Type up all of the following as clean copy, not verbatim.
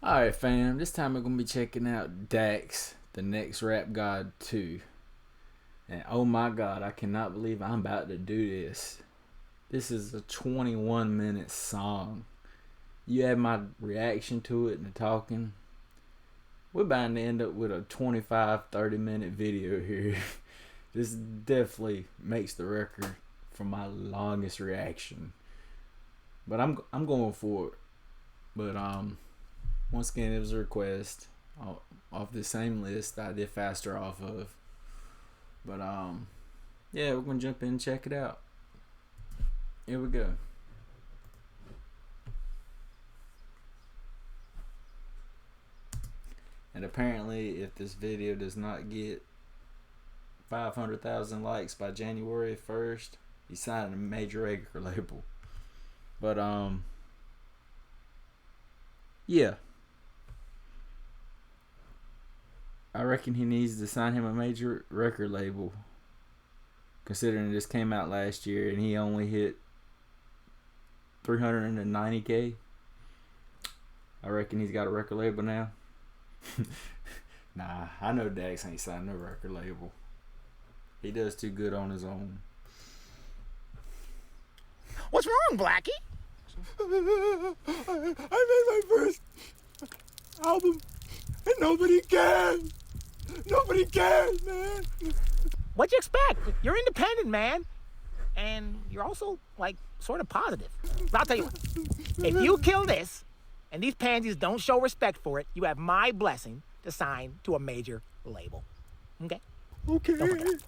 Alright, fam, this time we're gonna be checking out Dax, the Next Rap God 2. And oh my god, I cannot believe I'm about to do this. This is a 21-minute song. You have my reaction to it and the talking. We're bound to end up with a 25-30 minute video here. This definitely makes the record for my longest reaction. But I'm going for it. But once again, it was a request off the same list I did Faster off of. But yeah, we're gonna jump in and check it out. Here we go. And apparently, if this video does not get 500,000 likes by January 1st, he's signing a major record label. But yeah, I reckon he needs to sign him a major record label, considering this came out last year and he only hit 390K. I reckon he's got a record label now. Nah, I know Dax ain't signed no record label. He does too good on his own. What's wrong, Blackie? I made my first album and nobody cares. Nobody cares, man. What'd you expect? You're independent, man. And you're also, like, sort of positive. But I'll tell you what. If you kill this, and these pansies don't show respect for it, you have my blessing to sign to a major label. Okay? Okay. Don't forget.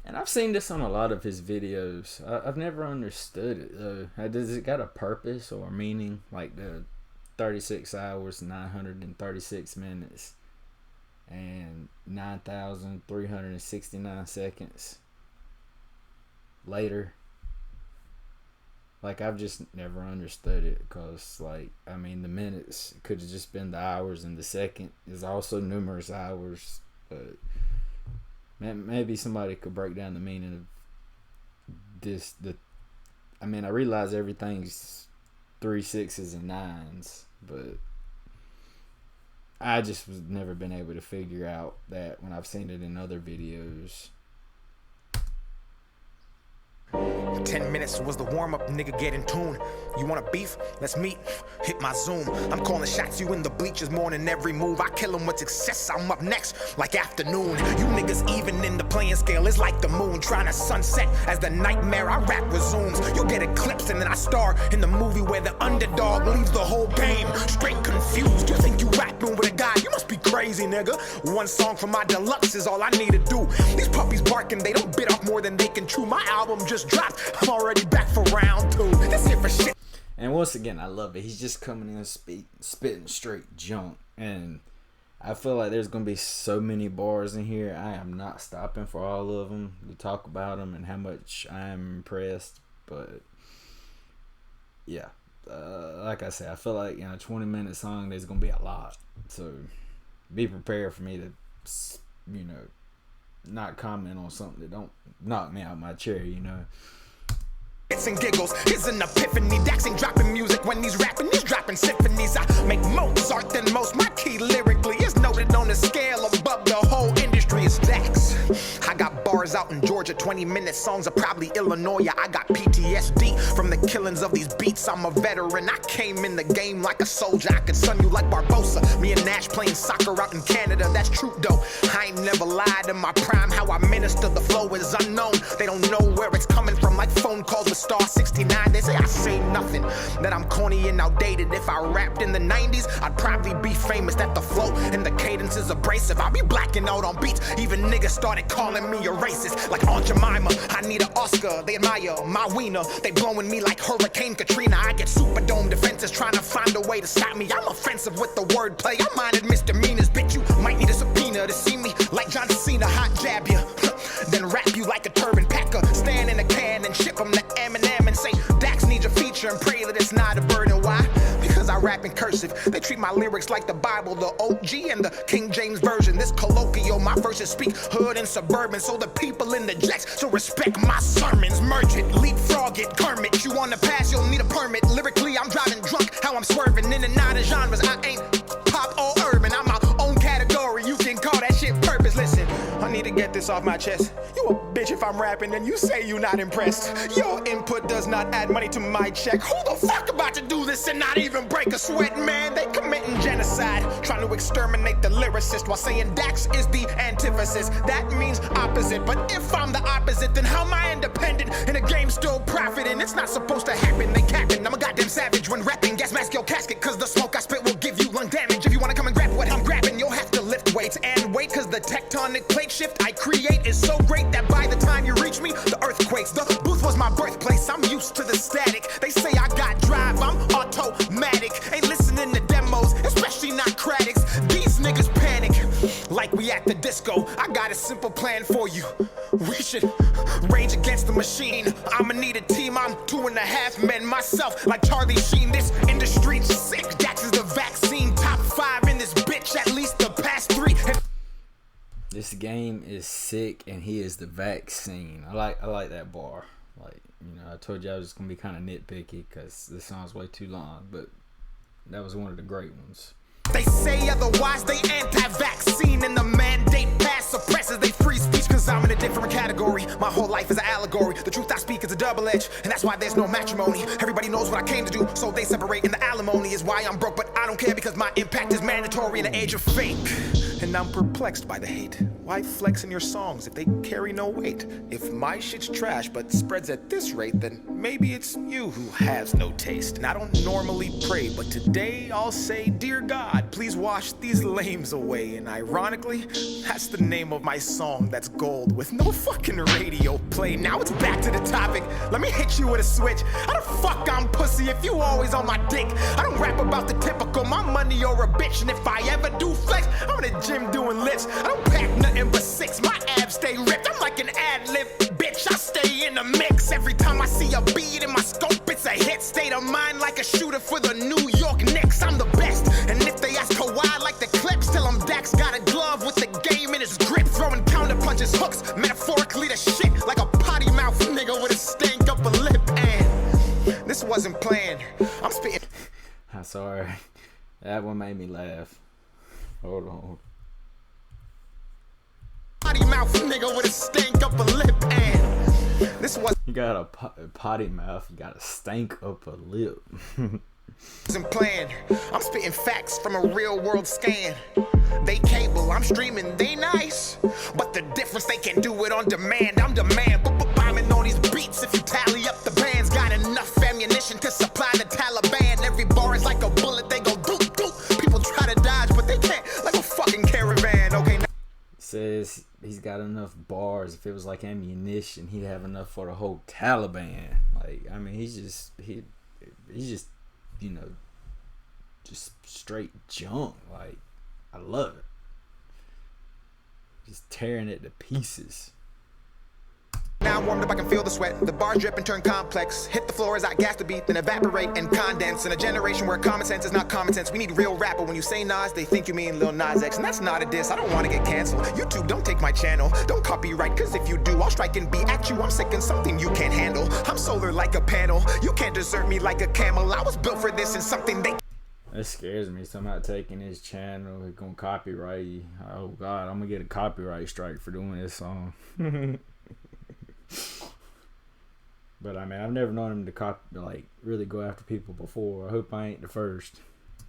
And I've seen this on a lot of his videos. I've never understood it though. Does it got a purpose or a meaning? Like the 36 hours, 936 minutes, and 9,369 seconds later. Like, I've just never understood it, because, like, I mean, the minutes could have just been the hours, and the second is also numerous hours, but maybe somebody could break down the meaning of this. I mean, I realize everything's 3 6s and 9s, but I just was never been able to figure out that when I've seen it in other videos. 10 minutes was the warm-up, nigga, get in tune. You want a beef? Let's meet. Hit my Zoom. I'm calling shots, you in the bleachers more than every move. I kill 'em with success, I'm up next, like afternoon. You niggas even in the playing scale, it's like the moon trying to sunset as the nightmare I rap resumes. You get eclipsed and then I star in the movie where the underdog leaves the whole game straight confused. You think you rapping with a guy? You must be crazy, nigga. One song from my deluxe is all I need to do. These puppies barking, they don't bit off more than they can chew. My album just dropped, I'm already back for round 2. This here for shit. And once again, I love it. He's just coming in spitting straight junk. And I feel like there's going to be so many bars in here. I am not stopping for all of them to talk about them and how much I am impressed. But, yeah. Like I said, I feel like in a 20-minute song, there's going to be a lot. So, be prepared for me to, you know, not comment on something that don't knock me out my chair, you know. It's and giggles, it's an epiphany. Dax ain't dropping music when he's rapping, he's dropping symphonies. I make Mozart than most. My key lyrically is noted on a scale above the whole industry. It's Dax. I got bars out in Georgia, 20-minute songs are probably Illinois. I got PTSD from the killings of these beats. I'm a veteran, I came in the game like a soldier. I could sun you like Barbosa. Me and Nash playing soccer out in Canada, that's true though. I ain't never lied in my prime. How I minister the flow is unknown. They don't know where it's coming from, like phone calls with Star 69. They say I say nothing, that I'm corny and outdated. If I rapped in the 90s, I'd probably be famous. That the flow and the cadence is abrasive. I'll be blacking out on beats. Even niggas started calling me a racist, like Aunt Jemima. I need an Oscar, they admire my wiener. They blowing me like Hurricane Katrina. I get Superdome defenses trying to find a way to stop me. I'm offensive with the wordplay, I minded misdemeanors. Bitch, you might need a subpoena to see me like John Cena. Hot jab you, then wrap you like a turban packer. Stand in a can and ship them to Eminem and say, Dax needs a feature, and pray that it's not a burden. Why? Because I rap in cursive. They treat my lyrics like the Bible, the OG and the King James Version. This colloquial, my verses speak hood and suburban, so the people in the jacks so respect my sermons. Merge it, leapfrog get Kermit. You on the pass, you'll need a permit. Lyrically, I'm driving drunk, how I'm swerving in and out of genres. I ain't pop or urban, I'm my own category. You can call that shit purpose. Listen, I need to get this off my chest. You a bitch if I'm rapping and you say you not impressed. Your input does not add money to my check. Who the fuck about to do this and not even break a sweat, man? They committing genocide, trying to exterminate the lyricist while saying Dax is the antithesis. That means opposite, but if I'm the opposite, then how am I independent and the game still profiting? It's not supposed to happen, they capping. I'm a goddamn savage when rapping. Gas mask your casket, cause the smoke I spit will give you lung damage. If you wanna come and grab what I'm grabbing, you'll have to lift weights and wait, cause the tectonic plate shift I create is so great that by the time you reach me, the earth quakes. The booth was my birthplace, I'm used to the static. They say I got drive, I'm automatic. Ain't listening to demos, especially not critics. These niggas panic like we at the disco. I got a simple plan for you. We should rage against the machine. I'ma need a team, I'm 2.5 men myself, like Charlie Sheen. This industry's sick, Dax is the vaccine. Top 5 in this bitch, at least the past 3. This game is sick, and he is the vaccine. I like that bar. Like, you know, I told you I was gonna be kind of nitpicky because this song's way too long, but that was one of the great ones. They say otherwise, they anti-vaccine, and the mandate pass suppresses they free speech, cause I'm in a different category. My whole life is an allegory. The truth I speak is a double edge, and that's why there's no matrimony. Everybody knows what I came to do, so they separate, and the alimony is why I'm broke, but I don't care because my impact is mandatory in the age of fake. And I'm perplexed by the hate. Why flex in your songs if they carry no weight? If my shit's trash but spreads at this rate, then maybe it's you who has no taste. And I don't normally pray, but today I'll say, dear God, please wash these lames away. And ironically, that's the name of my song that's gold with no fucking radio play. Now it's back to the topic. Let me hit you with a switch. How the fuck I'm pussy if you always on my dick? I don't rap about the typical, my money or a bitch. And if I ever do flex, I'm in the gym doing lifts. I don't pack nothing but 6, my abs stay ripped. I'm like an ad-lib bitch, I stay in the mix. Every time I see a beat in my scope, it's a hit. State of mind like a shooter for the New York Knicks. I'm the best, and if they ask Kawhi like the Clips, tell them Dax got a glove with the game in his grip. Throwing counter punches, hooks, metaphorically the shit. Like a potty mouth nigga with a stank up a lip. And this wasn't planned, I'm spitting. I'm sorry. That one made me laugh. Hold on. Potty mouth nigga with a stank up a lip. And this was You got a potty mouth. You got a stank up a lip. wasn't planned. I'm spitting facts from a real world scan. They cable, I'm streaming, they nice. But the difference, they can do it on demand. I'm demand, but bombing on these beats. If you tally up the bands, got enough ammunition to supply the Taliban. Every bar is like a bullet, they go doop doop. People try to dodge, but they can't, like a fucking caravan. Okay, now Says he's got enough bars. If it was like ammunition, he'd have enough for the whole Taliban. Like, I mean, he's just, you know, just straight junk. Like, I love it. Just tearing it to pieces. now I'm warmed up, I can feel the sweat. The bars drip and turn complex. Hit the floor as I gas the beat, then evaporate and condense. In a generation where common sense is not common sense, we need real rapper. When you say Nas, they think you mean Lil Nas X, and that's not a diss. I don't want to get canceled. YouTube, don't take my channel. Don't copyright, cause if you do, I'll strike and be at you. I'm sick and something you can't handle. I'm solar like a panel. You can't desert me like a camel. I was built for this and something they... That scares me. Somebody taking his channel, he's gonna copyright you. Oh God, I'm gonna get a copyright strike for doing this song. But I mean, I've never known him to really go after people before. I hope I ain't the first.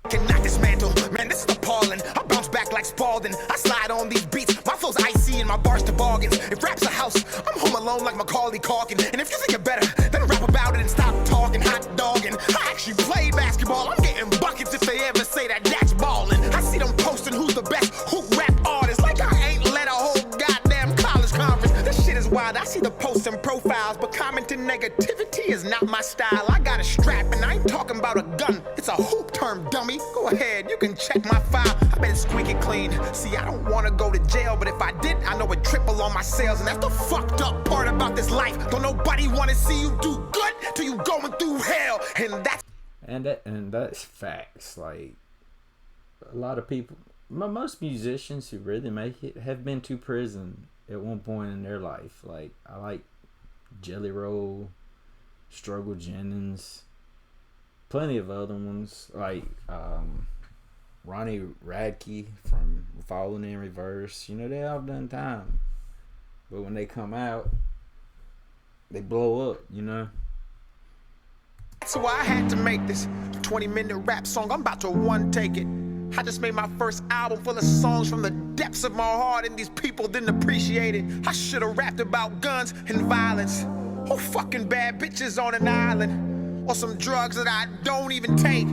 Cannot dismantle, man, this is appalling. I bounce back like Spalding. I slide on these beats, my flow's icy and my bars toboggans. If rap's a house, I'm home alone like Macaulay Culkin. And if you think it better, then rap about it and stop talking hot dogging. I actually play basketball, I'm getting buckets if they ever say that that's ballin'. I see them posting who's the best hoop rap artist, like I ain't led a whole goddamn college conference. This shit is wild, I see the posts and profiles, but commenting negativity is not my style. I got a strap and I ain't talking about a gun, it's a hoop term, dummy. Go ahead, you can check my file, I bet it's squeaky clean. See, I don't wanna go to jail, but if I did, I know it'd triple on my sales. And that's the fucked up part about this life. Don't nobody wanna see you do good till you going through hell. And that's facts. Like, a lot of people, most musicians who really make it have been to prison at one point in their life. Like, I like Jelly Roll, Struggle Jennings, plenty of other ones like Ronnie Radke from Falling in Reverse. You know, they all done time, but when they come out, they blow up. You know. So I had to make this 20-minute rap song. I'm about to one take it. I just made my first album full of songs from the depths of my heart, and these people didn't appreciate it. I should have rapped about guns and violence, or fucking bad bitches on an island, or some drugs that I don't even take.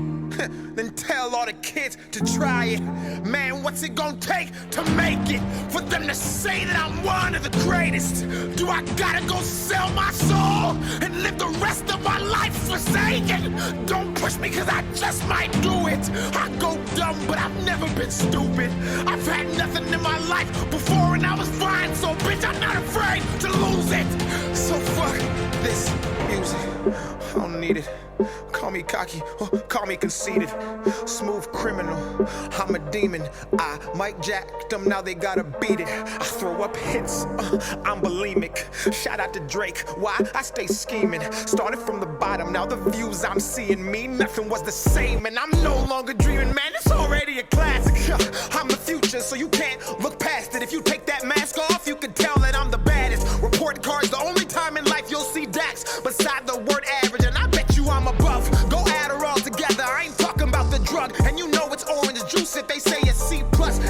Then tell all the kids to try it. Man, what's it gonna take to make it? For them to say that I'm one of the greatest? Do I gotta go sell my soul and live the rest of my life forsaken? Don't push me, cause I just might do it. I go dumb, but I've never been stupid. I've had nothing in my life before and I was fine, so bitch, I'm not afraid to lose it. So fuck this music, I don't need it. Call me cocky, or call me conceited. Smooth criminal, I'm a demon. I might jack them, now they gotta beat it. I throw up hits, I'm bulimic. Shout out to Drake, why? I stay scheming. Started from the bottom, now the views I'm seeing mean nothing was the same. And I'm no longer dreaming, man, it's already a classic. I'm the future, so you can't look past it. If you take that mask off, you can tell that I'm the baddest. Report cards, the only time in life you'll see Dax beside the word average, and I bet you I'm above. Go add her all together, I ain't talking about the drug. And you know it's orange juice if they say it's C+.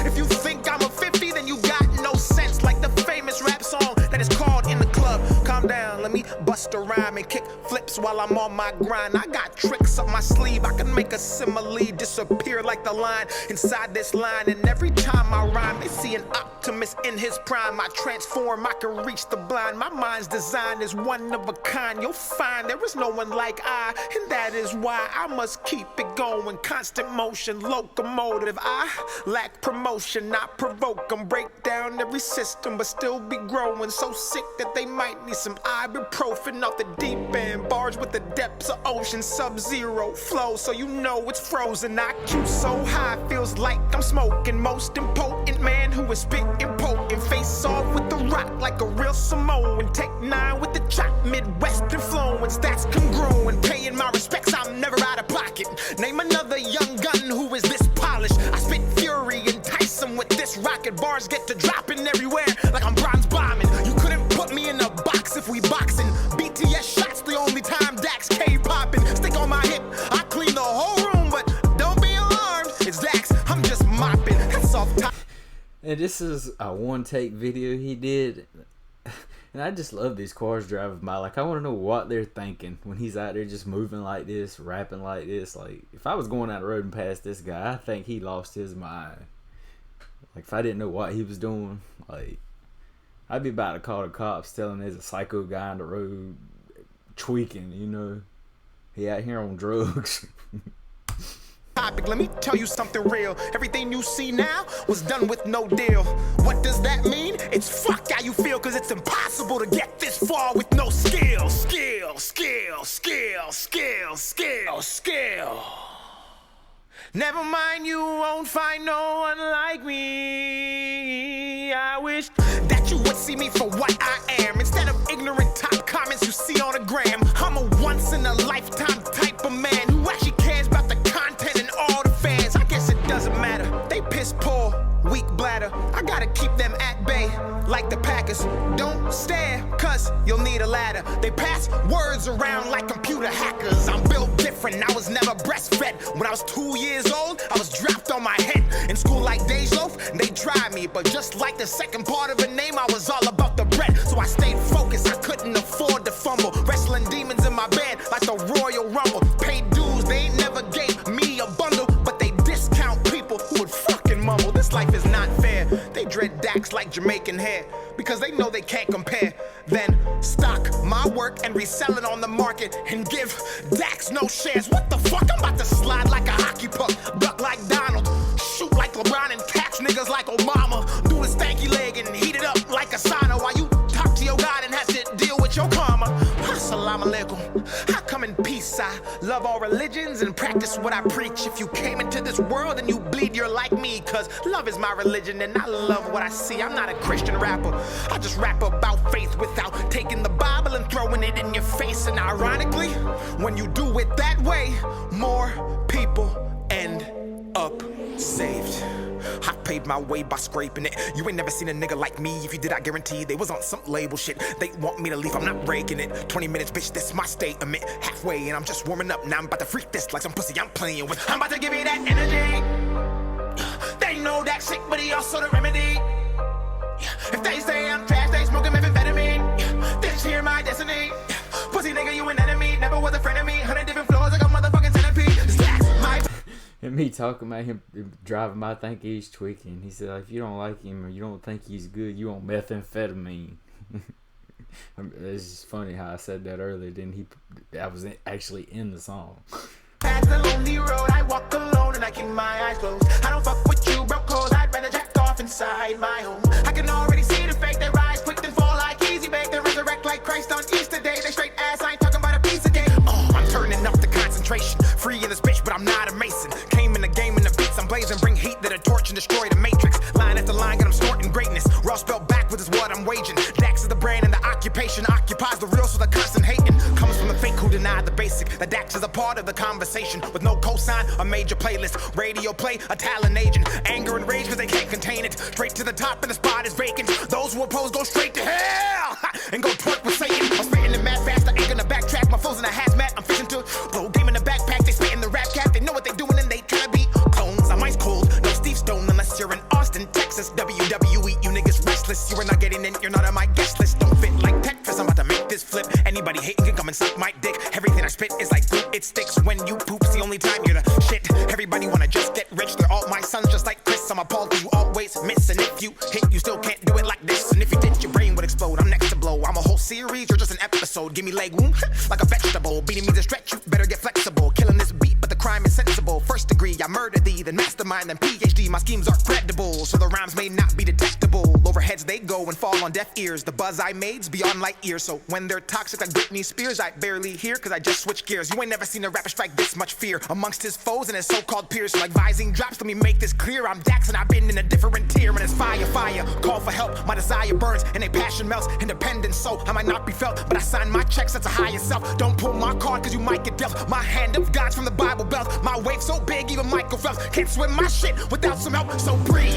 If you think I'm a 50, then you got no sense. Like the famous rap song that is called In the Club. Calm down, let me bust a rhyme and kick flips while I'm on my grind. I got tricks up my sleeve, I can make a simile disappear like the line inside this line. And every time I rhyme, they see an optimist in his prime. I transform, I can reach the blind. My mind's design is one of a kind. You'll find there is no one like I, and that is why I must keep it going. Constant motion, locomotive. I lack promotion, I provoke them. Break down every system, but still be growing. So sick that they might need some ibuprofen off the deep end. Barge with the depths of ocean, sub-zero flow, so you know it's frozen. IQ so high, feels like I'm smoking. Most impotent man who is spitting potent. Face off with the rock like a real Samoan. Take 9 with the chop, Midwestern flowing. Stats congruent, paying my respects, I'm never out of pocket. Name another young gun who is this polished. I spit fury, entice them with this rocket. Bars get to dropping everywhere like I'm bronze bombing. You couldn't put me in a box if we boxing. BTS shots the only time Dax K popping. Stick on my hip, I clean the whole room, but don't be alarmed, it's Dax, I'm just mopping. That's off top. And this is a one-take video he did. And I just love these cars driving by. Like, I want to know what they're thinking when he's out there just moving like this, rapping like this. Like, if I was going down the road and past this guy, I think he lost his mind. Like, if I didn't know what he was doing, like, I'd be about to call the cops telling there's a psycho guy on the road tweaking, you know. He out here on drugs. Let me tell you something real. Everything you see now was done with no deal. What does that mean? It's fuck how you feel, cause it's impossible to get this far with no skill. Skill. Never mind, you won't find no one like me. I wish that you would see me for what I am, instead of ignorant top comments you see on the gram. I'm a once in a lifetime type of man who actually cares about the content and all the fans. I guess it doesn't matter, they piss poor, weak bladder. I gotta keep them at bay like the Packers. Don't stare, cause you'll need a ladder. They pass words around like computer hackers. I'm built different, I was never breastfed. When I was 2 years old, I was dropped on my head. In school like Dejloaf, they tried me, but just like the second part of a name, I was all about the bread. So I stayed focused, I couldn't afford to fumble. Wrestling demons in my bed like the Royal Rumble. Paid dues, they ain't never gave me a bundle, but they discount people who would fucking mumble. This life is not fair. They dread Dax like Jamaican hair, because they know they can't compare. Then stock my work and resell it on the market and give Dax no shares. What the fuck? I'm about to slide like a hockey puck, duck like Donald, shoot like LeBron and catch niggas like Obama. Do the stanky leg and heat it up like a sauna while you talk to your God and have to deal with your karma. Assalamu Assalamu alaikum. I come in peace. I love all religions and practice what I preach. If you came into this world and you bleed, you're like me. Cause love is my religion and I love what I see. I'm not a Christian rapper. I just rap about faith without taking the Bible and throwing it in your face. And ironically, when you do it that way, more people end up saved. I paid my way by scraping it. You ain't never seen a nigga like me. If you did, I guarantee they was on some label shit. They want me to leave, I'm not breaking it. 20 minutes, bitch, this my statement. Halfway, and I'm just warming up. Now I'm about to freak this like some pussy I'm playing with. I'm about to give you that energy. They know that sick, but he also the remedy. If they say I'm trash, they smoking methamphetamine. This here my destiny. Pussy nigga, you an enemy. Never was a friend of me. 100 different floors like a motherfucking centipede. That's my... And me talking about him driving by, I think he's tweaking. He said, if you don't like him or you don't think he's good, you want methamphetamine. It's just funny how I said that earlier. Then I was actually in the song. Past the lonely road, I walk alone and I keep my eyes closed. I don't fuck with you, bro, cause I'd rather jack off inside my home. I can already see the fake, they rise quick and fall like easy bake. They resurrect like Christ on Easter Day. They straight ass, I ain't talking about a piece of cake. Oh, I'm turning up the concentration. Free in this bitch, but I'm not a Mason. Came in the game in the beats, I'm blazing. Bring heat to the torch and destroy the matrix. Line after line, got them snorting greatness. Raw spelled backwards is what I'm waging. Dax is the brand and the occupation. Occupies the real, so the constant hating comes from the fake who denied the basic. The Dax is a part of the conversation. With no cosign, a major playlist. Radio play, a talent agent. Anger and rage, cause they can't contain it. Straight to the top and the spot is vacant. Those who oppose go straight to hell and go twerk with Satan. I'm spitting the mad fast, I ain't gonna backtrack. My foes in a hazmat, I'm fishing to blow game in the backpack. They spit in the rap cap, they know what they doing and they tryna be clones. I'm ice cold, no Steve Stone unless you're in Austin, Texas. WWE, you niggas restless. You are not getting in, you're not on my guest list. Don't fit like Tetris, I'm about to make this flip. Anybody hating can come and suck my dick. Everything I spit is like glue, it sticks when you poop's the only time you're the shit. Everybody wanna just get rich, they're all my sons just like Chris. I'm appalled cause you always miss. And if you hit, you still can't do it like this. And if you did, your brain would explode. I'm next to blow. I'm a whole series, you're just an episode. Give me leg wound like a vegetable. Beating me to stretch, you better get flexible. Killing this beat, but the crime is sensible. First degree, I murder thee, then mastermind, then PhD. My schemes are credible, so the rhymes may not be detectable. Overheads they go and fall on deaf ears. The buzz I made's beyond light years. So when they're toxic like Britney Spears, I barely hear cause I just switch gears. You ain't never seen a rapper strike this much fear amongst his foes and his so-called peers. So like Vising drops, let me make this clear. I'm Dax and I've been in a different tier. And it's fire, fire, call for help. My desire burns and a passion melts. Independent, so I might not be felt, but I sign my checks, that's a higher self. Don't pull my card cause you might get dealt. My hand of God's from the Bible Belt. My wave so big, even Michael Phelps can't swim my shit without some help, so breathe.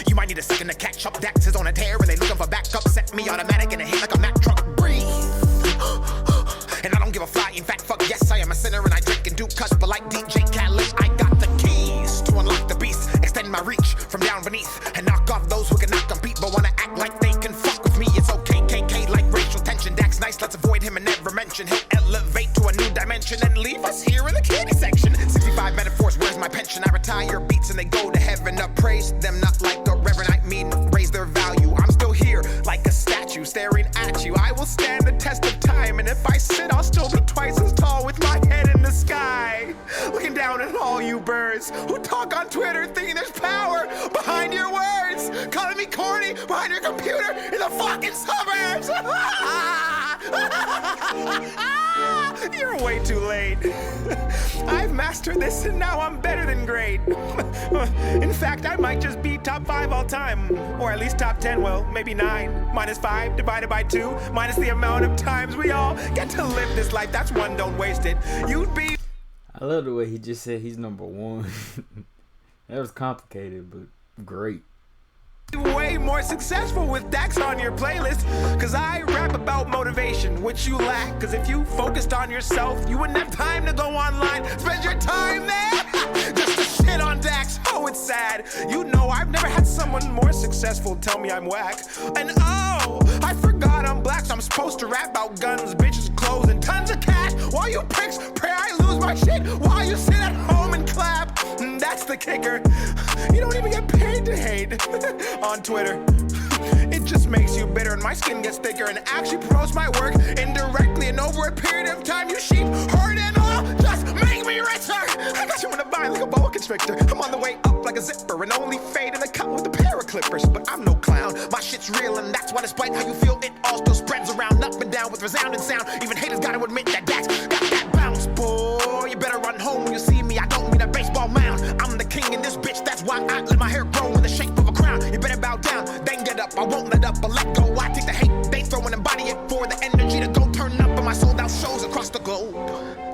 You might need a second to catch up. Dax is on a tear and they looking for backup. Set me automatic and a hit like a Mack truck. Breathe. And I don't give a fly. In fact, fuck yes, I am a sinner and I drink and do cuss. But like DJ Khaled, I got the keys to unlock the beast. Extend my reach from down beneath and knock off those who cannot compete but wanna act like they can fuck with me. It's okay, KK, like racial tension. Dax nice, let's avoid him and never mention. He'll elevate to a new dimension and leave us here in the kitty section. 65 metaphors, where's my pension? I retire beats and they go to heaven. Appraise them not like a reverend, I mean raise their value. I'm still here like a statue staring at you. I will stand the test of time, and if I sit I'll still be twice as tall with my head in the sky, looking down at all you birds who talk on Twitter thinking there's power behind your words, calling me corny behind your computer in the fucking suburbs. You're way too late. I've mastered this and now I'm better than great. In fact, I might just be top 5 all time, or at least top 10, well, maybe 9. Minus 5 divided by 2, minus the amount of times we all get to live this life. That's one, don't waste it. You'd be... I love the way he just said he's number 1. That was complicated, but great. Way more successful with Dax on your playlist, cause I rap about motivation, which you lack. Cause if you focused on yourself, you wouldn't have time to go online, spend your time there just to shit on Dax. Oh, it's sad. You know I've never had someone more successful tell me I'm whack. And oh, I forgot I'm black, so I'm supposed to rap about guns, bitches, clothes, and tons of cash. While you pricks pray I lose my shit, while you sit at home and clap. That's the kicker. You don't even get paid to hate on Twitter. It just makes you bitter and my skin gets thicker and actually promotes my work indirectly, and over a period of time you sheep herd and all just make me richer. I got you in a bind like a boa constrictor. I'm on the way up like a zipper and only fade in the cut with a pair of clippers. But I'm no clown, my shit's real and that's why despite how you feel it all still spreads around up and down with with resounding sound. Even haters gotta admit that Dax got that bounce. Boy, you better run home when you see me. I don't mean a baseball mound. I'm the king in this bitch, that's why I let my hair grow in the shape of a crown. You better bow down, then get up. I won't let up, but let go. I take the hate they throw and embody it for the energy to go turn up in my sold out shows across the globe.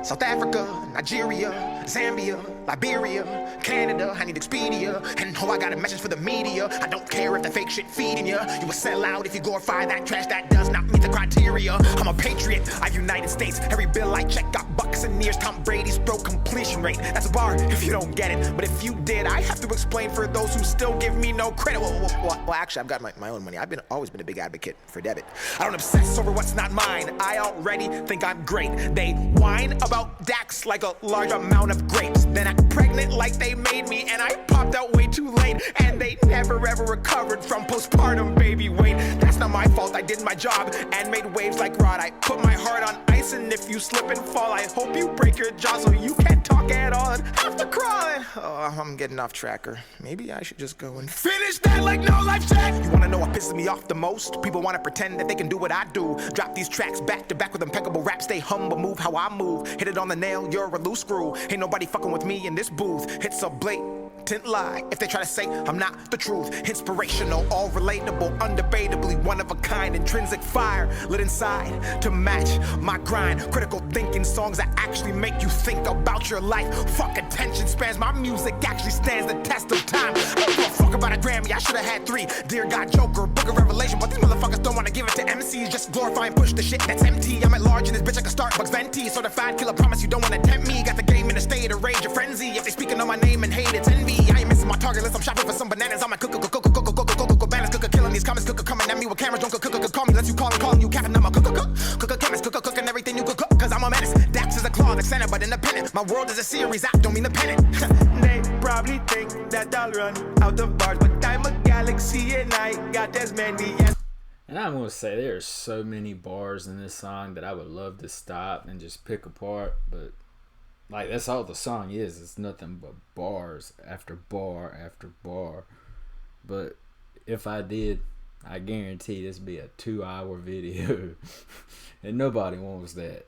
South Africa, Nigeria, Zambia, Liberia, Canada, I need Expedia. And I got a message for the media. I don't care if the fake shit feeding you. You will sell out if you glorify that trash that does not meet the criteria. I'm a patriot, I United States. Every bill I check got Buccaneers. Tom Brady's pro completion rate. That's a bar if you don't get it. But if you did, I have to explain for those who still give me no credit. Well actually, I've got my own money. I've always been a big advocate for debit. I don't obsess over what's not mine. I already think I'm great. They whine about Dax like a large amount of grapes. Then I'm pregnant like they made me, and I popped out way too late. And they never ever recovered from postpartum baby weight. That's not my fault, I did my job and made waves like Rod. I put my heart on ice, and if you slip and fall, I hope you break your jaw so you can't talk at all and have to crawl. Oh, I'm getting off track, or maybe I should just go and finish that like no life check. You wanna know what pisses me off the most? People wanna pretend that they can do what I do. Drop these tracks back to back with impeccable rap. Stay humble, move how I move. Hit it on the nail, you're a loose screw. Ain't nobody fucking with me in this booth. It's a blatant lie if they try to say I'm not the truth. Inspirational, all relatable, undebatably one of a kind. Intrinsic fire lit inside to match my grind. Critical thinking, songs that actually make you think about your life. Fuck attention spans, my music actually stands the test of time. I don't give a fuck about a Grammy, I should've had 3. Dear God, Joker, Book of Revelation. But these motherfuckers don't wanna give it to MCs. Just glorify and push the shit that's empty. I'm at large in this bitch like a Starbucks venti. Certified killer, promise you don't wanna tempt me. Got the game in a state of rage or frenzy. If they speaking on my name and hate, it's envy. I ain't missing my target list, I'm shopping for some bananas. I'm a cook bananas, cook killing these comments, cook coming at me with cameras. Don't cook call me, let you calling you capping. I'm a cook chemist, cooking everything you cook, cause I'm a menace. Dax is a claw, the center, but independent. My world is a series, I don't mean the pennant. They probably think that I'll run out of bars, but I'm a galaxy and I got as many as. And I'm gonna say there are so many bars in this song that I would love to stop and just pick apart, but like that's all the song is. It's nothing but bars after bar after bar. But if I did, I guarantee this would be a 2-hour video, and nobody wants that.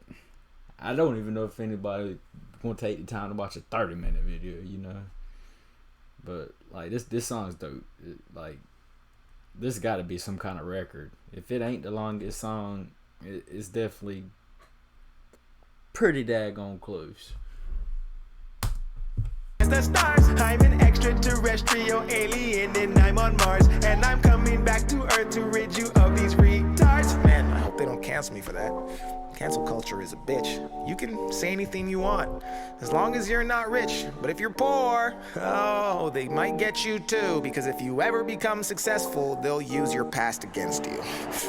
I don't even know if anybody gonna take the time to watch a 30-minute video, you know. But like this song's dope. This got to be some kind of record. If it ain't the longest song, it's definitely pretty daggone close. The stars, I'm an extraterrestrial alien and I'm on Mars, and I'm coming back to Earth to rid you of these retards. Man, I hope they don't cancel me for that. Cancel culture is a bitch. You can say anything you want, as long as you're not rich. But if you're poor, oh, they might get you too. Because if you ever become successful, they'll use your past against you.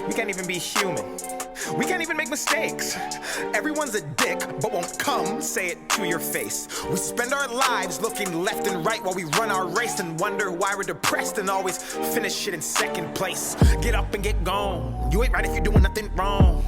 We can't even be human. We can't even make mistakes. Everyone's a dick, but won't come say it to your face. We spend our lives looking left and right while we run our race and wonder why we're depressed and always finish shit in second place. Get up and get gone. You ain't right if you're doing nothing wrong.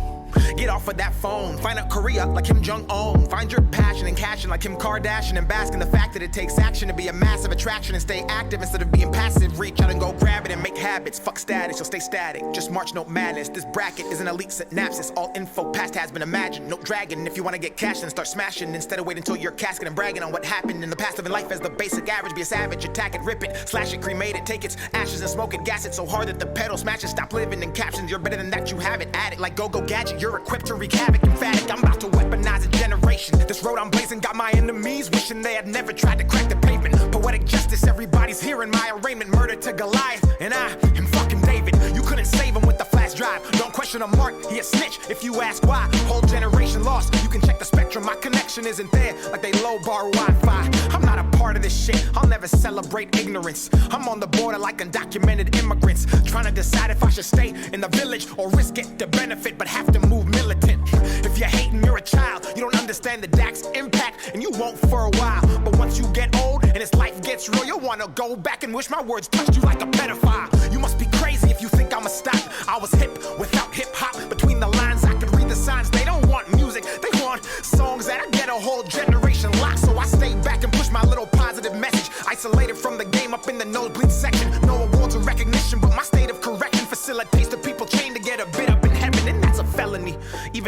Get off of that phone, find out Korea like Kim Jong-un. Find your passion and cash like Kim Kardashian, and bask in the fact that it takes action to be a massive attraction and stay active instead of being passive. Reach out and go grab it and make habits. Fuck status, you'll stay static. Just march, no madness. This bracket is an elite synapses. All info past has been imagined. No dragon. If you want to get cash, then start smashing instead of waiting until you're casket and bragging on what happened in the past. Living life as the basic average. Be a savage, attack it, rip it, slash it, cremate it, take its ashes and smoke it, gas it so hard that the pedal smashes. Stop living in captions. You're better than that. You have it. Add it like go-go gadget. You're equipped to wreak havoc. Emphatic, I'm about to weaponize a generation. This road I'm blazing got my enemies wishing they had never tried to crack the pavement. Poetic justice, everybody's hearing my arraignment. Murder to Goliath, and I am fucking David. You couldn't save him with the flash drive. Don't question a mark, he a snitch if you ask why. Whole generation lost, you can check the spectrum. My connection isn't there like they low bar Wi-Fi. I'm not a part of this shit, I'll never celebrate ignorance. I'm on the border like undocumented immigrants, trying to decide if I should stay in the village or risk it to benefit, but have to move militant. If you're hating, you're a child. You don't understand the Dax impact, and you won't for a while. But once you get old and this life gets real, you'll wanna go back and wish my words touched you like a pedophile. You must be crazy if you think I'ma stop. I was hip without hip-hop. Between the lines, I could read the signs. They don't want music, they want songs that I get a whole generation locked. So I stay back and push my little positive message. Isolated from the game up in the nosebleed section. No awards or recognition, but my state of correction facilitates the people chained to get a bit up in heaven, and that's a felony. Even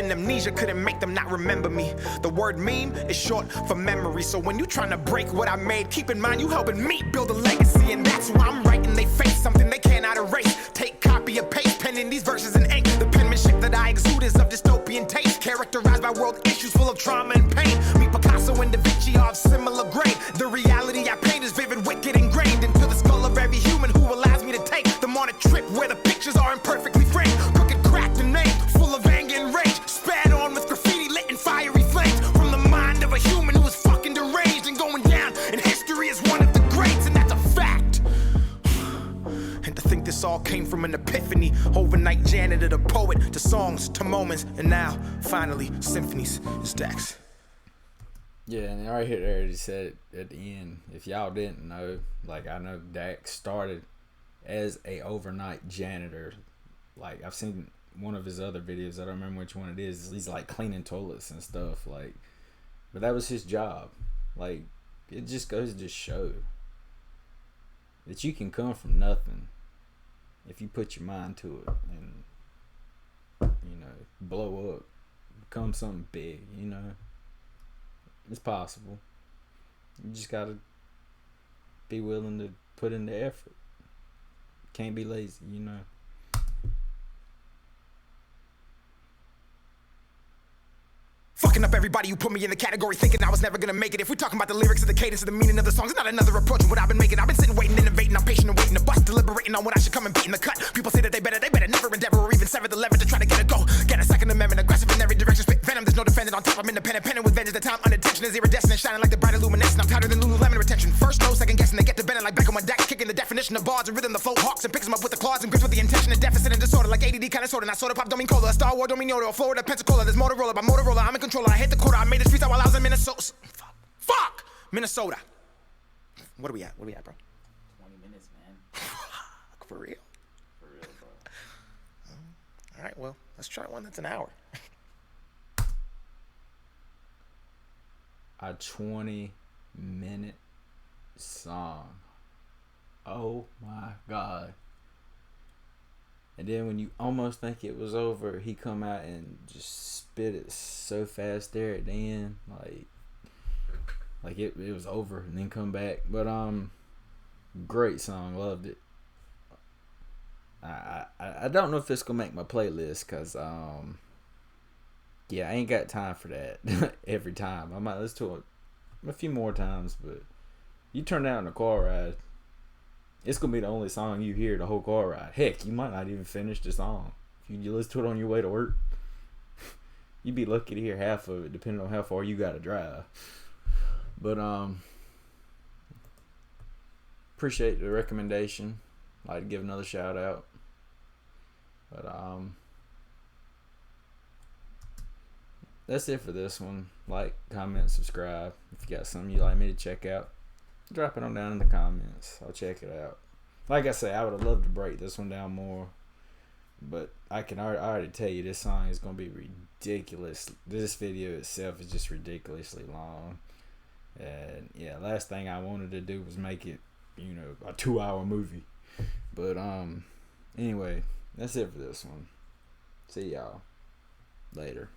and make them not remember me. The word meme is short for memory. So when you trying to break what I made, keep in mind you helping me build a legacy. And that's why I'm writing they face something they cannot erase. Take copy or paste, penning these verses in ink. The penmanship that I exude is of dystopian taste, characterized by world issues full of trauma and pain. Me, Picasso, and Da Vinci are of similar grade. The reality I paint is vivid, wicked, ingrained into the skull of every human who allows me to take them on a trip where the pictures are imperfectly framed. Crooked, cracked, and named, full of anger and rage. Spat on with graffiti lit in fiery flames. From the mind of a human who is fucking deranged and going down in history as one of the greats, and that's a fact. And to think this all came from an epiphany. Overnight janitor to poet, to songs, to moments, and now, finally, symphonies. It's Dax. Yeah, and right here, there he said it at the end. If y'all didn't know, like, I know Dax started as a overnight janitor. Like, I've seen one of his other videos. I don't remember which one it is. He's like cleaning toilets and stuff. Like, but that was his job. Like, it just goes to show that you can come from nothing if you put your mind to it and, you know, blow up, become something big. You know, it's possible. You just gotta be willing to put in the effort. Can't be lazy, you know. Fucking up everybody who put me in the category, thinking I was never gonna make it. If we're talking about the lyrics and the cadence of the meaning of the songs, it's not another approach of what I've been making. I've been sitting, waiting, innovating. I'm patient and waiting to bust, deliberating on when I should come and beat in the cut. People say that they better never endeavor or even sever the lever to try to get a go. Get a second amendment, aggressive in every direction, spit venom. There's no defending on top. I'm independent, penning with vengeance. The time unintentional is iridescent, shining like the bright illuminescent. I'm tighter than Lululemon retention. First, no second guessing. They get to bending like Beckham on Dax, kicking the definition of bars and rhythm. The flow hawks and picks them up with the claws and grips with the intention of deficit and disorder, like ADD kind of sorta. Not soda pop, don't mean cola. A Star Wars, don't mean Yoda. A Florida Pensacola. There's Motorola by Motorola. I'm in control. I hit the quota. I made this freestyle while I was in Minnesota. Fuck! Minnesota. What are we at? Bro? 20 minutes, man. For real? For real, bro. All right, well, let's try one that's an hour. A 20-minute song. Oh my God. And then when you almost think it was over, he come out and just spit it so fast there at the end, like it was over, and then come back. But great song, loved it. I don't know if it's gonna make my playlist, cause yeah, I ain't got time for that every time. I might listen to it a few more times, but you turn that in a car ride, it's gonna be the only song you hear the whole car ride. Heck, you might not even finish the song. If you listen to it on your way to work, you'd be lucky to hear half of it, depending on how far you gotta drive. But appreciate the recommendation. I'd like to give another shout out. But that's it for this one. Like, comment, subscribe. If you got something you'd like me to check out, drop it on down in the comments. I'll check it out. Like I say, I would have loved to break this one down more, but I already tell you, this song is going to be ridiculous. This video itself is just ridiculously long. And yeah, last thing I wanted to do was make it, you know, a 2-hour movie. But anyway, that's it for this one. See y'all later.